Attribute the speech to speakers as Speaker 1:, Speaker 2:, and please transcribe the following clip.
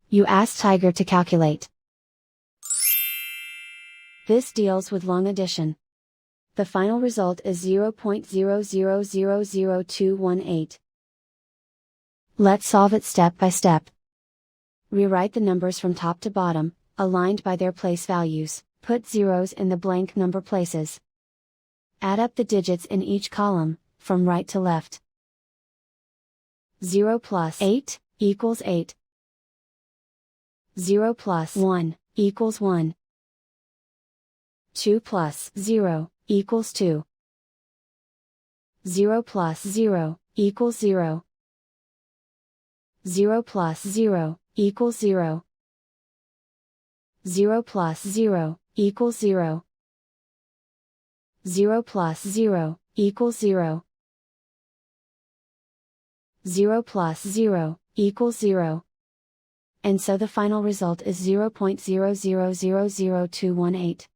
Speaker 1: You ask Tiger to calculate. This deals with long addition. The final result is 0.0000218. Let's solve it step by step. Rewrite the numbers from top to bottom, aligned by their place values. Put zeros in the blank number places. Add up the digits in each column, from right to left. 0 plus 8 equals 8. 0 plus 1 equals 1. 2 plus 0 equals 2. 0 plus 0 equals 0. 0 plus 0 equals 0. 0 plus 0 equals 0. 0 plus 0 equals 0. 0 plus 0 equals 0. And so the final result is 0.0000218.